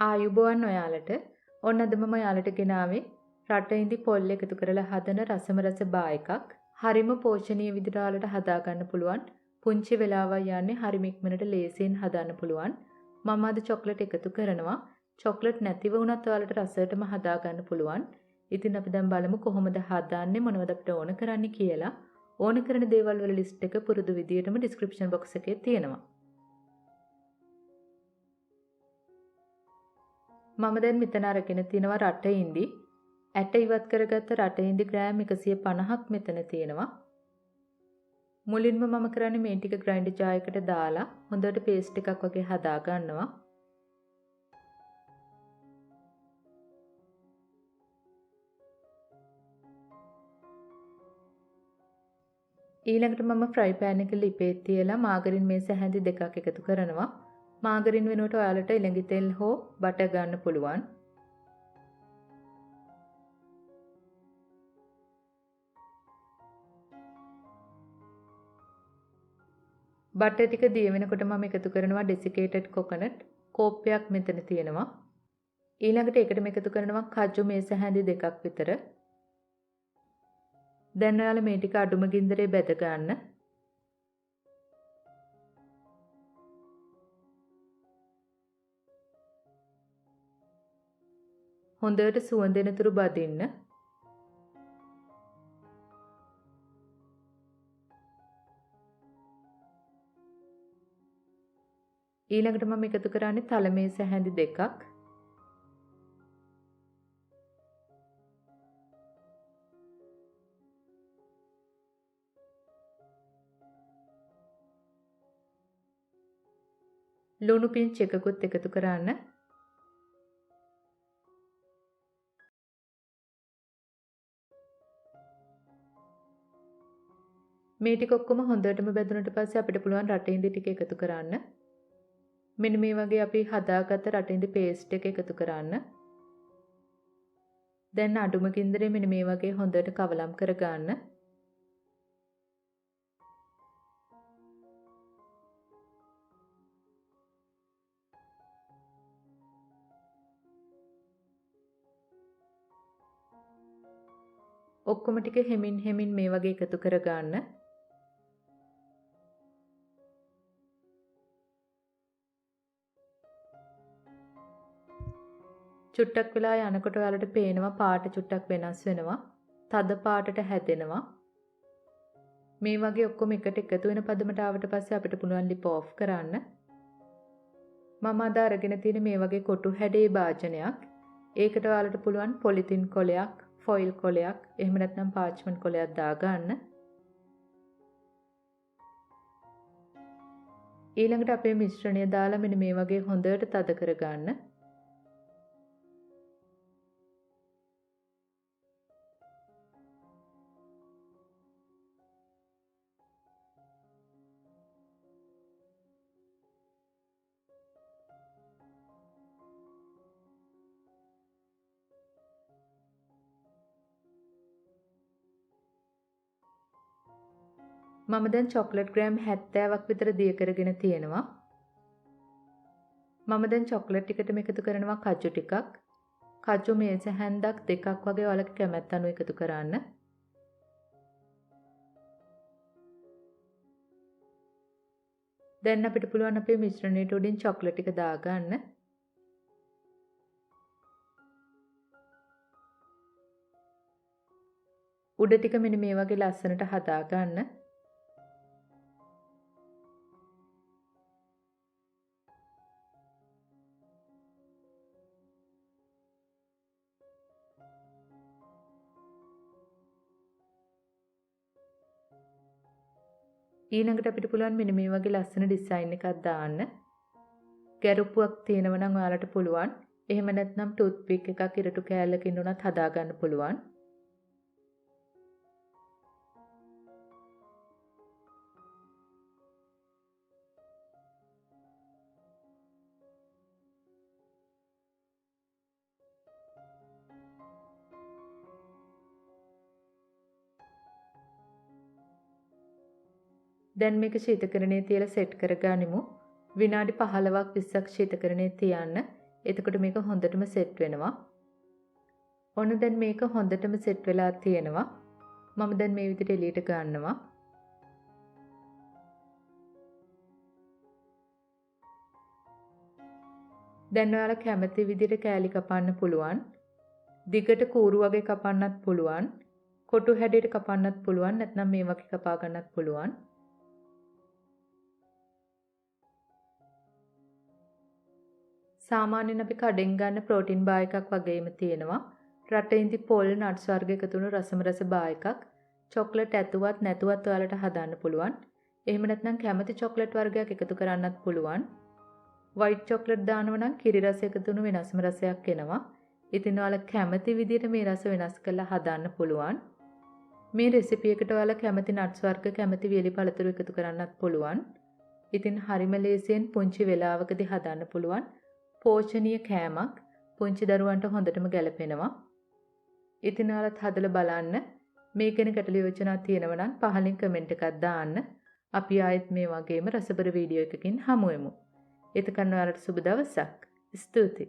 ආයුබෝවන් ඔයාලට. ඔන්න අද මම ඔයාලට ගෙනාවේ රටඉඳි පොල් එකතු කරලා හදන රසම රස බා එකක්. හරිම පෝෂණීය විදිහට ඔයාලට හදා ගන්න පුළුවන්. පුංචි වෙලාවක් යන්නේ හරිම ඉක්මනට ලේසියෙන් හදන්න පුළුවන්. මම අද චොක්ලට් එකතු කරනවා. චොක්ලට් නැතිව වුණත් ඔයාලට රසයටම හදා ගන්න පුළුවන්. ඉතින් අපි දැන් බලමු කොහොමද හදාන්නේ මොනවද අපිට ඕන කරන්නේ කියලා. ඕන කරන දේවල් වල ලිස්ට් එක පුරුදු විදියටම ඩිස්ක්‍රිප්ෂන් බොක්ස් එකේ තියෙනවා. මම දැන් මෙතන අරගෙන තිනවා රටඉඳි. ඇට ඉවත් කරගත්ත රටඉඳි ග්‍රෑම් 150ක් මෙතන තියෙනවා. මුලින්ම මම කරන්නේ මේ ටික ග්‍රයින්ඩර් ජාර් එකට දාලා හොඳට පේස්ට් එකක් වගේ හදා ගන්නවා. ඊළඟට මම ෆ්‍රයි පෑන් එක ලිපේ තියලා මාගරින් මේස හැඳි දෙකක් එකතු කරනවා. මාගරින් වෙනුවට ඔයාලට ඉලංගි තෙල් හෝ බටර් ගන්න පුළුවන්. බටර් ටික දිය වෙනකොට මම එකතු කරනවා Dessicated Coconut කෝප්පයක් මෙතන තියෙනවා. ඊළඟට ඒකටම එකතු කරනවා කජු මේස හැඳි දෙකක් විතර. දැන් ඔයාලා මේ ටික අඩුම ගින්දරේ බැද ගන්න. හොඳට සුවඳ එනතුරු බදින්න. ඊළඟට මම එකතු කරන්නේ තල මේස හැඳි දෙකක්. ලුණු පිංච් එකකුත් එකතු කරන්න. මේ ටික ඔක්කොම හොඳටම බැදුනට පස්සේ අපිට පුළුවන් රටඉඳි ටික එකතු කරන්න. මෙන්න මේ වගේ අපි හදාගත්ත රටඉඳි පේස්ට් එක එකතු කරන්න. දැන් අඩුම ගින්දරේ මෙන්න මේ වගේ හොඳට කවලම් කරගන්න. ඔක්කොම ටික හෙමින් මේ වගේ එකතු කරගන්න. චුට්ටක් වෙලා යනකොට ඔයාලට පේනවා පාට චුට්ටක් වෙනස් වෙනවා. තද පාටට හැදෙනවා. මේ වගේ ඔක්කොම එකට එකතු වෙන පදමට ආවට පස්සේ අපිට පුළුවන් ලිප ඔෆ් කරන්න. මම අද අරගෙන තියෙන මේ වගේ කොටු හැඩේ භාජනයක්. ඒකට ඔයාලට පුළුවන් පොලිතින් කොලයක්, ෆොයිල් කොලයක්, එහෙම නැත්නම් පාච්මන්ට් කොලයක් දාගන්න. ඊළඟට අපේ මිශ්‍රණය දාලා මෙන්න මේ වගේ හොඳට තද කරගන්න. මම දැන් චොක්ලට් ග්‍රෑම් 70ක් විතර දිය කරගෙන තියෙනවා. මම දැන් චොක්ලට් ටිකටම එකතු කරනවා කජු ටිකක්. කජු මේස හැන්දක් දෙකක් වගේ ඔයාලගේ කැමැත්ත අනුව එකතු කරන්න. දැන් අපිට පුළුවන් අපේ මිශ්‍රණයට උඩින් චොක්ලට් ටික දාගන්න. උඩ ටික මෙන්න මේ වගේ ලස්සනට හදාගන්න. ඊළඟට අපිට පුළුවන් මෙන්න මේ වගේ ලස්සන ඩිසයින් එකක් දාන්න. ගැරුප්පුවක් තියෙනවා නම් ඔයාලට පුළුවන්. එහෙම නැත්නම් ටූත් පික් එකක් ඉරටු කෑල්ලකින් උනත් හදා ගන්න පුළුවන්. දැන් මේක ශීතකරණයේ තියලා සෙට් කරගනිමු. විනාඩි 15ක් 20ක් ශීතකරණයේ තියන්න. එතකොට මේක හොඳටම සෙට් වෙනවා. ඔන්න දැන් මේක හොඳටම සෙට් වෙලා තියෙනවා. මම දැන් මේ විදිහට එළියට ගන්නවා. දැන් ඔයාලා කැමති විදිහට කෑලි කපන්න පුළුවන්. දිගට කූරු වගේ කපන්නත් පුළුවන්. කොටු හැඩයට කපන්නත් පුළුවන්. නැත්නම් මේ වගේ කපා ගන්නත් පුළුවන්. සාමාන්‍යයෙන් අපි කඩෙන් ගන්න ප්‍රෝටීන් බාර් එකක් වගේම තියෙනවා. රටඉඳි පොල් නට්ස් වර්ග එකතු වුණු රසම රස බාර් එකක්. චොක්ලට් ඇතුවත් නැතුවත් ඔයාලට හදාන්න පුළුවන්. එහෙම නැත්නම් කැමති චොක්ලට් වර්ගයක් එකතු කරන්නත් පුළුවන්. වයිට් චොක්ලට් දානවා නම් කිරි රස එකතු වුණු වෙනස්ම රසයක් එනවා. ඉතින් ඔයාලා කැමති විදිහට මේ රස වෙනස් කරලා හදාන්න පුළුවන්. මේ රෙසිපි එකට ඔයාලා කැමති නට්ස් වර්ග කැමති වියලි පළතුරු එකතු කරන්නත් පුළුවන්. ඉතින් හරිම ලේසියෙන් පුංචි වෙලාවකදී හදාන්න පුළුවන් පෝෂණීය කෑමක්. පුංචි දරුවන්ට හොඳටම ගැලපෙනවා. ඉතින් ඔයාලත් හදලා බලන්න. මේ ගැන ගැටළු යෝජනා තියෙනවා නම් පහලින් කමෙන්ට් එකක් දාන්න. අපි ආයෙත් මේ වගේම රසබර වීඩියෝ එකකින් හමු වෙමු. එතකන් ඔයාලට සුබ දවසක්. ස්තුතියි.